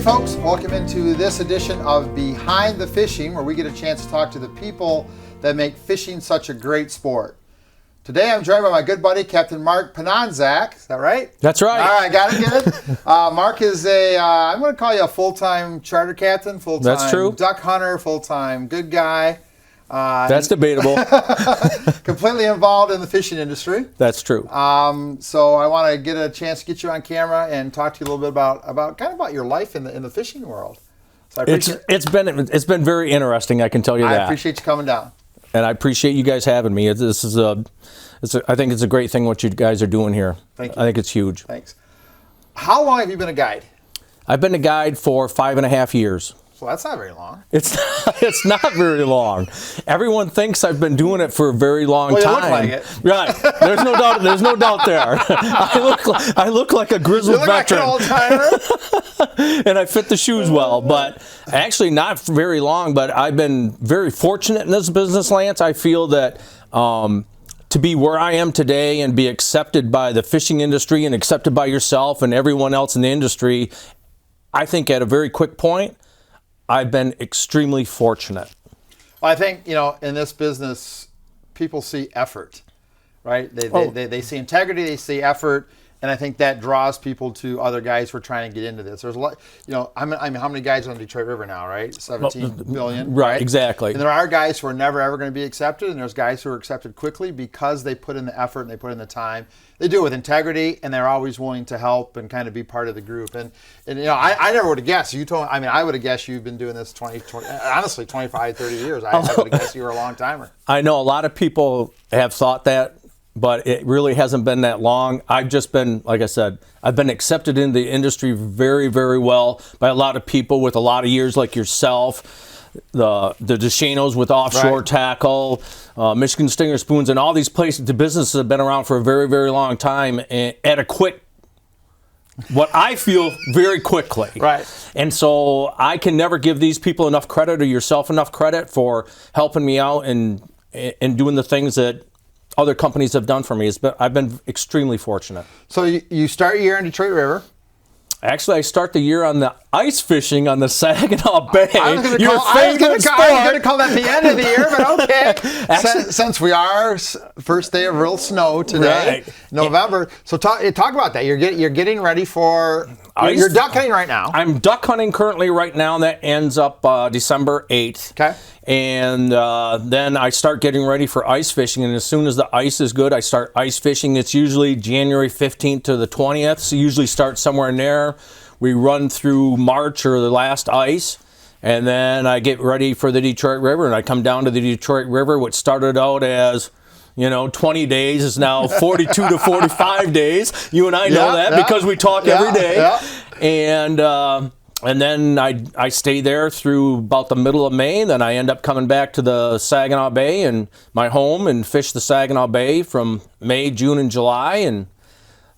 folks, welcome into this edition of Behind the Fishing, where we get a chance to talk to the people that make fishing such a great sport. Today I'm joined by my good buddy, Captain Mark Pieniozek. Is that right? That's right. All right, got it good. Mark is I'm going to call you a full-time charter captain, full-time That's true. duck hunter, full-time good guy. That's debatable. Completely involved in the fishing industry. That's true. So I want to get a chance to get you on camera and talk to you a little bit about your life in the fishing world. So I appreciate it's been very interesting. I can tell you that. I appreciate you coming down. And I appreciate you guys having me. I think it's a great thing what you guys are doing here. Thank you. I think it's huge. Thanks. How long have you been a guide? I've been a guide for 5.5 years. Well, that's not very long. It's not very long. Everyone thinks I've been doing it for a very long time. You look like it. Right. There's no doubt. There's no doubt there. I look like a grizzled veteran. You look like an old timer. And I fit the shoes well, but actually not very long. But I've been very fortunate in this business, Lance. I feel that to be where I am today and be accepted by the fishing industry and accepted by yourself and everyone else in the industry, I think at a very quick point, I've been extremely fortunate. Well, I think, in this business, people see effort, right? They see integrity, they see effort, and I think that draws people to other guys who are trying to get into this. There's a lot, I mean, how many guys are on the Detroit River now, right? 17 billion, right? Exactly. And there are guys who are never, ever going to be accepted, and there's guys who are accepted quickly because they put in the effort and they put in the time. They do it with integrity, and they're always willing to help and kind of be part of the group. And I never would have guessed. I would have guessed you've been doing this honestly, 25, 30 years. I would have guessed you were a long timer. I know a lot of people have thought that, but it really hasn't been that long. I've just been, like I said, I've been accepted in the industry very, very well by a lot of people with a lot of years like yourself. The DeShanos with offshore Right. tackle, Michigan Stinger Spoons, and all these places, the businesses have been around for a very, very long time and at a quick, what I feel very quickly. Right. And so I can never give these people enough credit or yourself enough credit for helping me out and doing the things that other companies have done for me. I've been extremely fortunate. So you start your year in Detroit River. Actually, I start the year on the ice fishing on the Saginaw Bay. I was going to call that the end of the year, but okay. Actually, since we are first day of real snow today, right. November. So talk about that. You're getting ready for you're duck hunting right now. I'm duck hunting currently right now, and that ends up December 8th. Okay. And then I start getting ready for ice fishing, and as soon as the ice is good, I start ice fishing. It's usually January 15th to the 20th, so usually start somewhere in there. We run through March or the last ice, and then I get ready for the Detroit River, and I come down to the Detroit River, which started out as 20 days is now 42 to 45 days. You and I know that because we talk every day. Yeah. And then I stay there through about the middle of May. Then I end up coming back to the Saginaw Bay and my home and fish the Saginaw Bay from May, June, and July. And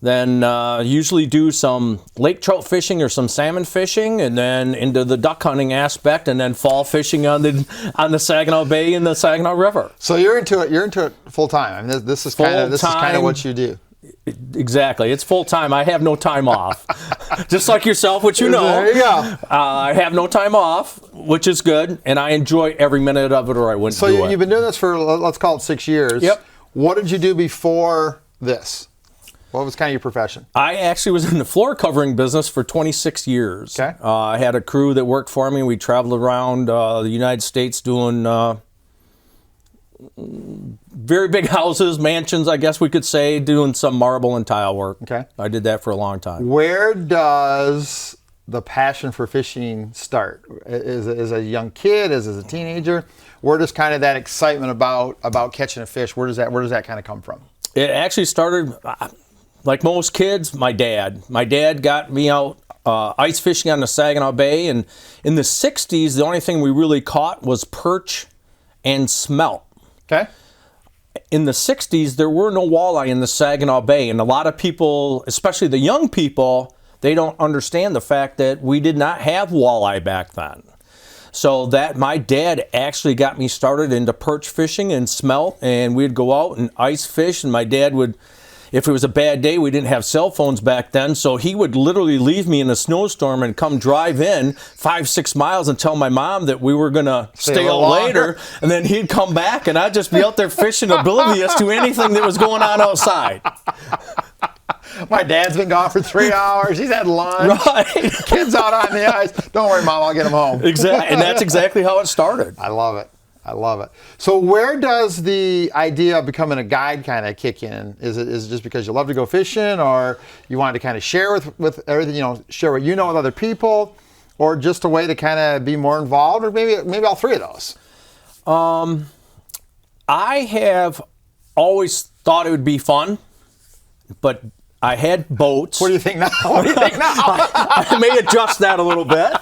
then usually do some lake trout fishing or some salmon fishing, and then into the duck hunting aspect, and then fall fishing on the Saginaw Bay and the Saginaw River. So you're into it full time. I mean, this is kind of what you do. Exactly. It's full time. I have no time off. Just like yourself, which you know. There you go. I have no time off, which is good, and I enjoy every minute of it, or I wouldn't do it. So you've been doing this for, let's call it 6 years. Yep. What did you do before this? What was kind of your profession? I actually was in the floor covering business for 26 years. Okay. I had a crew that worked for me. We traveled around the United States doing very big houses, mansions, I guess we could say, doing some marble and tile work. Okay. I did that for a long time. Where does the passion for fishing start? As a young kid, as a teenager? Where does kind of that excitement about catching a fish, where does that kind of come from? It actually started, like most kids, my dad. My dad got me out ice fishing on the Saginaw Bay, and in the 60s, the only thing we really caught was perch and smelt. Okay. In the 60s, there were no walleye in the Saginaw Bay, and a lot of people, especially the young people, they don't understand the fact that we did not have walleye back then. So that my dad actually got me started into perch fishing and smelt, and we'd go out and ice fish, and my dad would, if it was a bad day, we didn't have cell phones back then, so he would literally leave me in a snowstorm and come drive in 5-6 miles and tell my mom that we were going to stay out later, and then he'd come back and I'd just be out there fishing, oblivious to anything that was going on outside. My dad's been gone for 3 hours. He's had lunch. Right. Kids out on the ice. Don't worry, Mom. I'll get them home. Exactly, and that's exactly how it started. I love it. I love it. So where does the idea of becoming a guide kind of kick in? Is it just because you love to go fishing, or you wanted to kind of share with everything, share what you know with other people, or just a way to kind of be more involved, or maybe all three of those? I have always thought it would be fun, but I had boats. What do you think now? I may adjust that a little bit.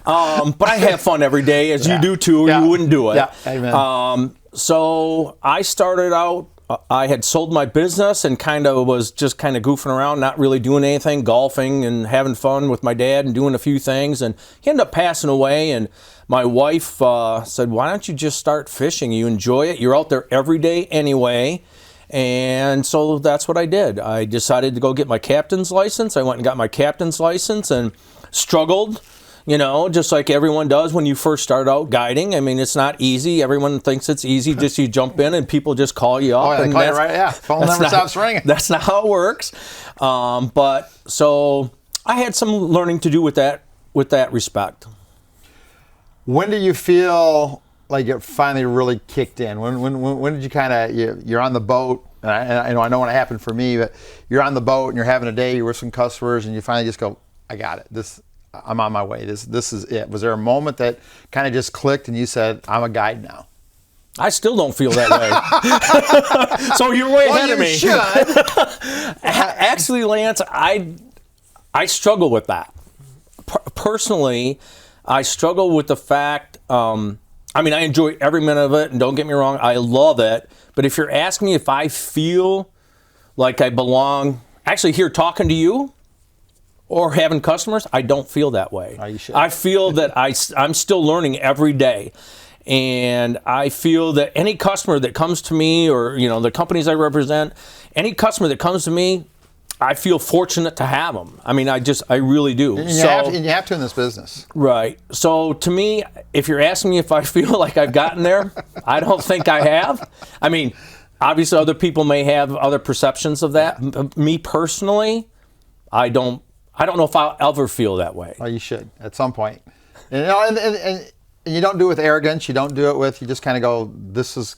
But I have fun every day, as you do too, or you wouldn't do it. Yeah, amen. So I started out, I had sold my business and was just goofing around, not really doing anything, golfing and having fun with my dad and doing a few things. And he ended up passing away, and my wife said, why don't you just start fishing? You enjoy it. You're out there every day anyway. And so that's what I did. I decided to go get my captain's license. I went and got my captain's license and struggled, just like everyone does when you first start out guiding. I mean, it's not easy. Everyone thinks it's easy. Just you jump in and people just call you up. Oh, yeah, they call you right? Yeah, phone never stops ringing. That's not how it works. But so I had some learning to do with that respect. When do you feel like it finally really kicked in? When did you you're on the boat, and I know when it happened for me, but you're on the boat and you're having a day, you're with some customers, and you finally just go, I got it. I'm on my way. This is it. Was there a moment that kind of just clicked and you said, I'm a guide now? I still don't feel that way. So you're way ahead of me. You should. Actually, Lance, I struggle with that. Personally, I struggle with the fact, I enjoy every minute of it, and don't get me wrong, I love it. But if you're asking me if I feel like I belong actually here talking to you or having customers, I don't feel that way. Oh, you should. I feel that I'm still learning every day. And I feel that any customer that comes to me, or the companies I represent, any customer that comes to me, I feel fortunate to have them. I really do. And you have to in this business. Right. So to me, if you're asking me if I feel like I've gotten there, I don't think I have. Obviously other people may have other perceptions of that. Me personally, I don't know if I'll ever feel that way. Well, you should at some point. And you don't do it with arrogance. You don't do it with, you just kind of go, this is,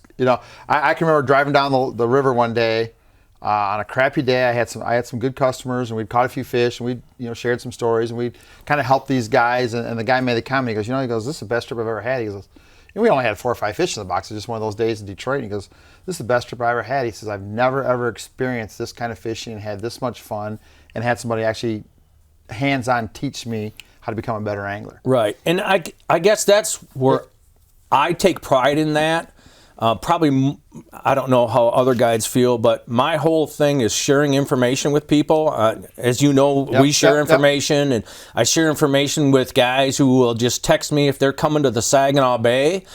I can remember driving down the river one day. On a crappy day, I had some good customers, and we'd caught a few fish, and we shared some stories, and we kind of helped these guys. And the guy made the comment. He goes, this is the best trip I've ever had. He goes, and we only had 4 or 5 fish in the box. It was just one of those days in Detroit. And he goes, this is the best trip I ever had. He says, I've never ever experienced this kind of fishing and had this much fun, and had somebody actually hands-on teach me how to become a better angler. Right, and I guess that's where I take pride in that. Probably, I don't know how other guides feel, but my whole thing is sharing information with people. As you know, we share information, and I share information with guys who will just text me if they're coming to the Saginaw Bay.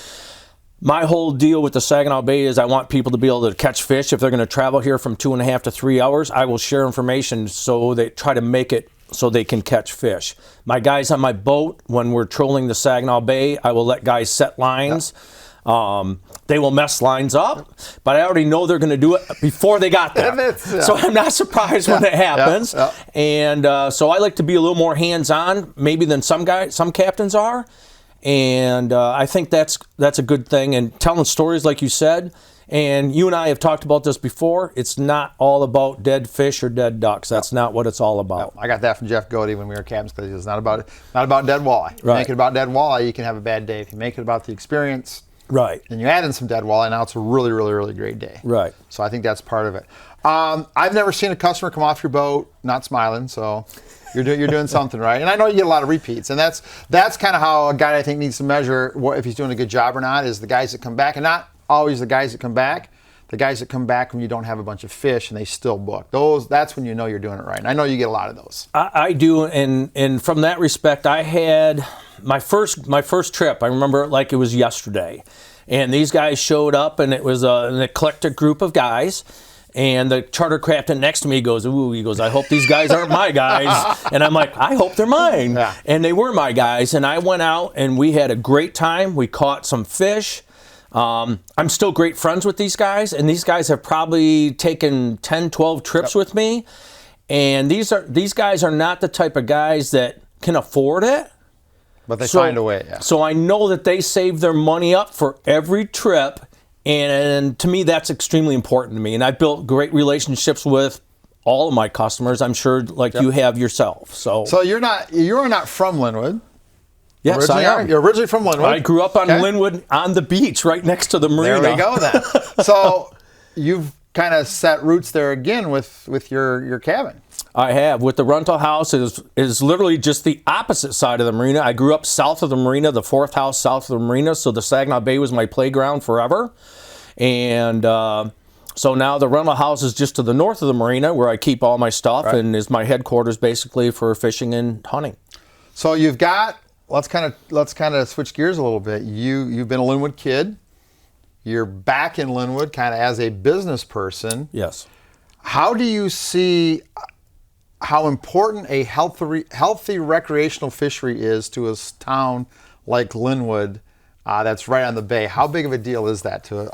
My whole deal with the Saginaw Bay is I want people to be able to catch fish. If they're going to travel here from 2.5 to 3 hours, I will share information so they try to make it so they can catch fish. My guys on my boat, when we're trolling the Saginaw Bay, I will let guys set lines. They will mess lines up, but I already know they're going to do it before they got there. So I'm not surprised when it happens. And so I like to be a little more hands-on, maybe than some captains are. And I think that's a good thing. And telling stories, like you said, and you and I have talked about this before, it's not all about dead fish or dead ducks. That's not what it's all about. I got that from Jeff Godey when we were captains, because it's not about dead walleye. If you make it about dead walleye, you can have a bad day. If you make it about the experience, right, and you add in some dead walleye, now it's a really, really, really great day. Right. So I think that's part of it. I've never seen a customer come off your boat not smiling, so you're doing something right. And I know you get a lot of repeats, and that's kind of how a guy, I think, needs to measure if he's doing a good job or not, is the guys that come back, and not always the guys that come back. The guys that come back when you don't have a bunch of fish and they still book. That's when you know you're doing it right. And I know you get a lot of those. I do, and from that respect, I had my first trip. I remember it like it was yesterday. And these guys showed up, and it was an eclectic group of guys. And the charter captain next to me goes, ooh, he goes, I hope these guys aren't my guys. And I'm like, I hope they're mine. Yeah. And they were my guys. And I went out and we had a great time. We caught some fish. I'm still great friends with these guys. And these guys have probably taken 10, 12 trips with me. And these guys are not the type of guys that can afford it. But they find a way. Yeah. So I know that they save their money up for every trip. And to me, that's extremely important to me. And I've built great relationships with all of my customers. I'm sure, like you have yourself. So you're not from Lynwood. Yes, I am. You're originally from Lynwood. I grew up on Lynwood on the beach, right next to the marina. There we go then. So you've kind of set roots there again with your cabin. I have. With the rental house, is literally just the opposite side of the marina. I grew up south of the marina, the fourth house south of the marina, so the Saginaw Bay was my playground forever. And so now the rental house is just to the north of the marina where I keep all my stuff and is my headquarters basically for fishing and hunting. So you've got, let's kind of switch gears a little bit. You've been a Lynwood kid. You're back in Lynwood kind of as a business person. Yes. How do you see how important a healthy recreational fishery is to a town like Lynwood that's right on the bay? How big of a deal is that to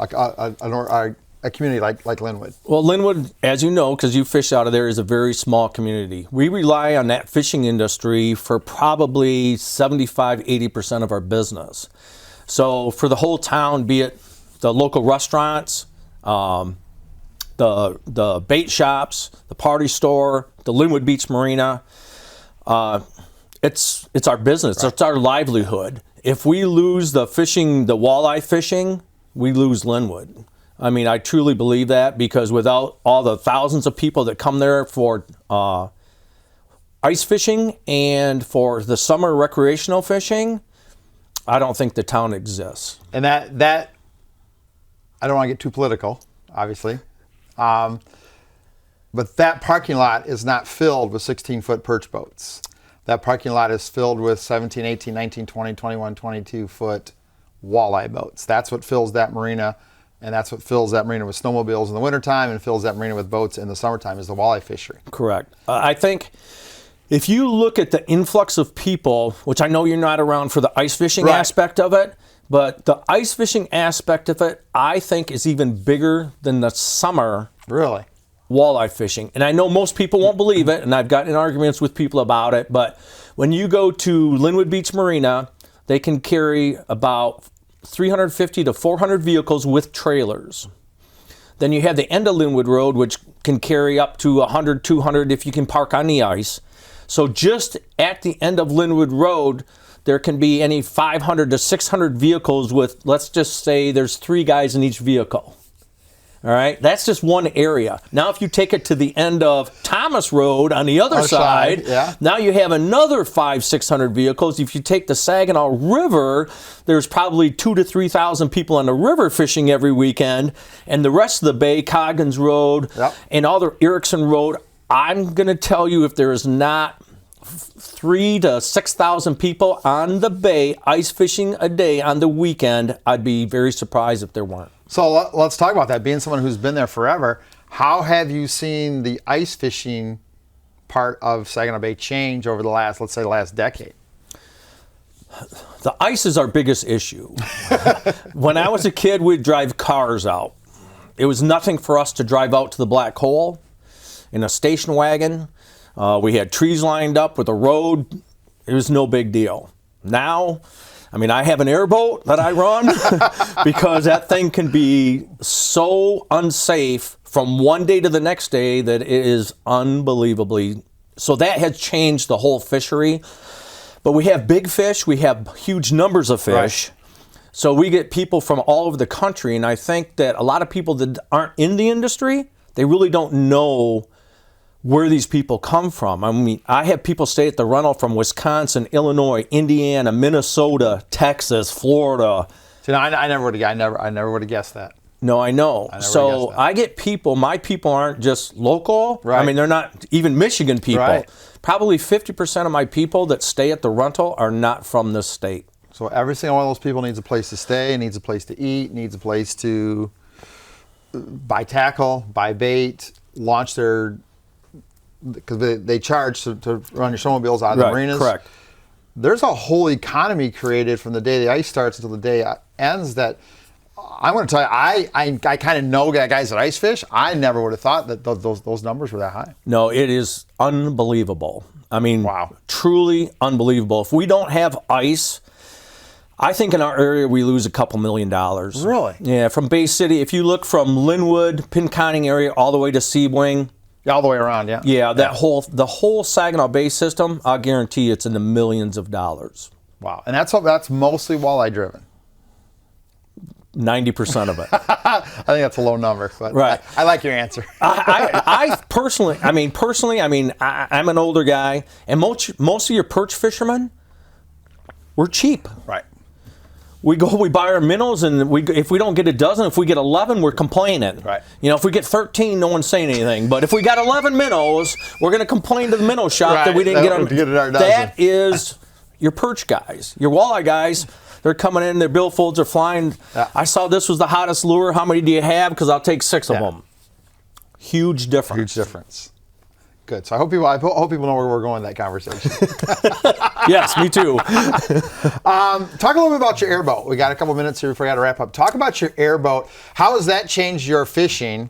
a community like Lynwood? Well, Lynwood, as you know, because you fish out of there, is a very small community. We rely on that fishing industry for probably 75-80% of our business. So for the whole town, be it the local restaurants, the bait shops, the party store, the Lynwood Beach Marina, it's our business. Right. It's our livelihood. If we lose the fishing, the walleye fishing, we lose Lynwood. I mean, I truly believe that, because without all the thousands of people that come there for ice fishing and for the summer recreational fishing, I don't think the town exists. And that I don't want to get too political, obviously. But that parking lot is not filled with 16-foot perch boats. That parking lot is filled with 17, 18, 19, 20, 21, 22-foot walleye boats. That's what fills that marina, and that's what fills that marina with snowmobiles in the wintertime and fills that marina with boats in the summertime, is the walleye fishery. Correct. I think if you look at the influx of people, which I know you're not around for the ice fishing aspect of it, but the ice fishing aspect of it, I think, is even bigger than the summer walleye fishing. And I know most people won't believe it, and I've gotten in arguments with people about it, but when you go to Lynwood Beach Marina, they can carry about 350 to 400 vehicles with trailers. Then you have the end of Lynwood Road, which can carry up to 100, 200 if you can park on the ice. So just at the end of Lynwood Road, there can be any 500 to 600 vehicles with, let's just say there's 3 guys in each vehicle. All right, that's just one area. Now, if you take it to the end of Thomas Road on the other side, now you have another 500-600 vehicles. If you take the Saginaw River, there's probably 2,000 to 3,000 people on the river fishing every weekend, and the rest of the bay, Coggins Road, and all the Erickson Road. I'm going to tell you, if there is not 3,000 to 6,000 people on the bay ice fishing a day on the weekend, I'd be very surprised if there weren't. So let's talk about that. Being someone who's been there forever, how have you seen the ice fishing part of Saginaw Bay change over the last, let's say, the last decade? The ice is our biggest issue. When I was a kid, we'd drive cars out. It was nothing for us to drive out to the Black Hole in a station wagon. We had trees lined up with a road. It was no big deal. Now, I mean, I have an airboat that I run because that thing can be so unsafe from one day to the next day that it is unbelievably. So that has changed the whole fishery. But we have big fish. We have huge numbers of fish. So we get people from all over the country. And I think that a lot of people that aren't in the industry, they really don't know where these people come from. I mean, I have people stay at the rental from Wisconsin, Illinois, Indiana, Minnesota, Texas, Florida. See, I never would have guessed that. No, I know. So I get people, my people aren't just local. I mean, they're not even Michigan people. Probably 50% of my people that stay at the rental are not from this state. So every single one of those people needs a place to stay, needs a place to eat, needs a place to buy tackle, buy bait, launch their, because they charge to run your snowmobiles out of the marinas. Correct. There's a whole economy created from the day the ice starts until the day it ends that I'm going to tell you, I kind of know guys that ice fish. I never would have thought that those numbers were that high. No, it is unbelievable. I mean, wow. Truly unbelievable. If we don't have ice, I think in our area we lose a couple $1 million. Really? Yeah, from Bay City. If you look from Lynwood, Pinconning area, all the way to Seawing. All the way around, yeah. Yeah, the whole Saginaw Bay system, I'll guarantee it's in the millions of dollars. Wow, and that's mostly walleye driven. 90% of it. I think that's a low number, but right. I like your answer. I personally, I'm an older guy, and most of your perch fishermen, we're cheap. Right. We buy our minnows, and if we don't get a dozen, if we get 11, we're complaining. Right. You know, if we get 13, no one's saying anything. But if we got 11 minnows, we're going to complain to the minnow shop that we didn't get them. That is your perch guys, your walleye guys. They're coming in, their billfolds are flying. Yeah. I saw this was the hottest lure. How many do you have? Because I'll take 6 of them. Huge difference. Huge difference. Good. So I hope people know where we're going with that conversation. Yes, me too. Talk a little bit about your airboat. We got a couple minutes here before we got to wrap up. Talk about your airboat. How has that changed your fishing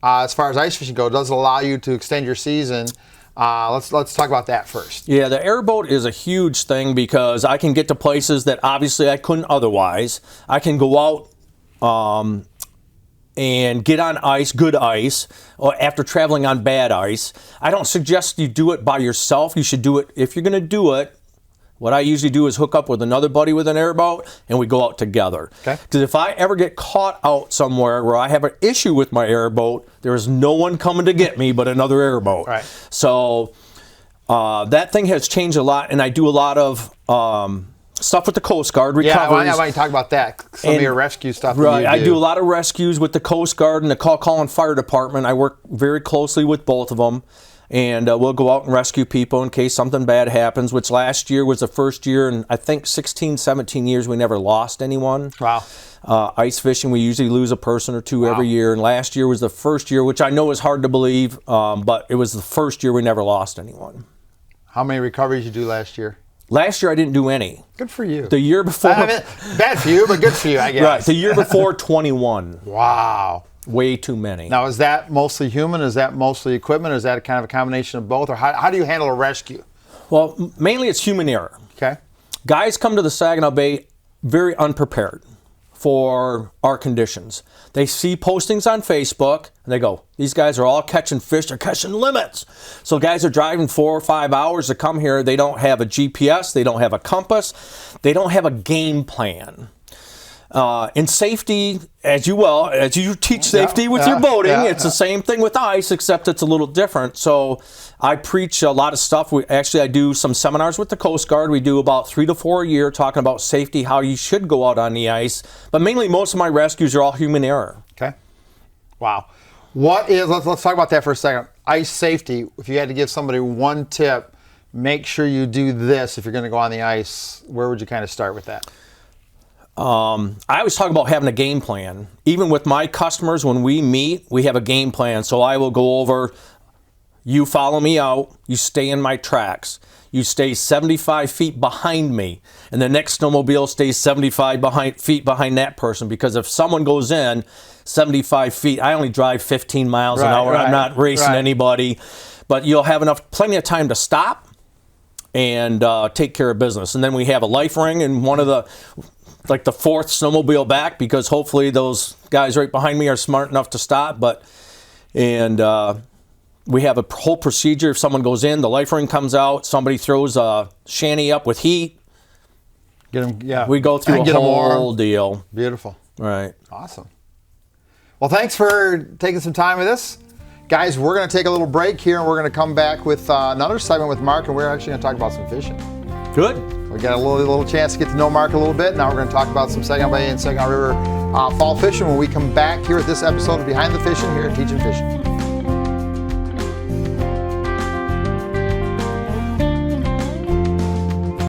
as far as ice fishing goes? Does it allow you to extend your season? Let's talk about that first. Yeah, the airboat is a huge thing because I can get to places that obviously I couldn't otherwise. I can go out and get on ice, good ice, or after traveling on bad ice. I don't suggest you do it by yourself. You should do it, if you're going to do it, what I usually do is hook up with another buddy with an airboat, and we go out together. Okay. Because if I ever get caught out somewhere where I have an issue with my airboat, there is no one coming to get me but another airboat. Right. So that thing has changed a lot, and I do a lot of stuff with the Coast Guard recoveries. Yeah, why don't you talk about that? Some of your rescue stuff. Right, I do a lot of rescues with the Coast Guard and the Calling Fire Department. I work very closely with both of them. And we'll go out and rescue people in case something bad happens, which last year was the first year in, I think, 16, 17 years we never lost anyone. Wow. Ice fishing, we usually lose a person or two every year. And last year was the first year, which I know is hard to believe, but it was the first year we never lost anyone. How many recoveries did you do last year? Last year I didn't do any. Good for you. The year before. Bad for you, but good for you, I guess. Right. The year before, 21. Wow. Way too many. Now, is that mostly human? Is that mostly equipment? Or is that kind of a combination of both? Or how do you handle a rescue? Well, mainly it's human error. Okay. Guys come to the Saginaw Bay very unprepared for our conditions. They see postings on Facebook, and they go, these guys are all catching fish, they're catching limits. So guys are driving 4 or 5 hours to come here. They don't have a GPS, they don't have a compass, they don't have a game plan. In safety, as you teach safety with your boating, it's the same thing with ice, except it's a little different. So I preach a lot of stuff. I do some seminars with the Coast Guard. We do about 3 to 4 a year talking about safety, how you should go out on the ice. But mainly most of my rescues are all human error. Okay. Wow. Let's talk about that for a second. Ice safety, if you had to give somebody one tip, make sure you do this if you're going to go on the ice, where would you kind of start with that? I always talk about having a game plan. Even with my customers, when we meet, we have a game plan. So I will go over, you follow me out, you stay in my tracks. You stay 75 feet behind me, and the next snowmobile stays 75 feet behind that person, because if someone goes in 75 feet, I only drive 15 miles an hour. I'm not racing anybody, but you'll have plenty of time to stop and take care of business. And then we have a life ring in one of the fourth snowmobile back, because hopefully those guys right behind me are smart enough to stop. We have a whole procedure. If someone goes in, the life ring comes out, somebody throws a shanty up with heat. Get them, yeah. We go through a whole deal. Beautiful. Right. Awesome. Well, thanks for taking some time with us. Guys, we're going to take a little break here, and we're going to come back with another segment with Mark, and we're actually going to talk about some fishing. Good. We got a little chance to get to know Mark a little bit. Now we're going to talk about some Saginaw Bay and Saginaw River fall fishing when we come back here at this episode of Behind the Fishing here at Teaching Fishing.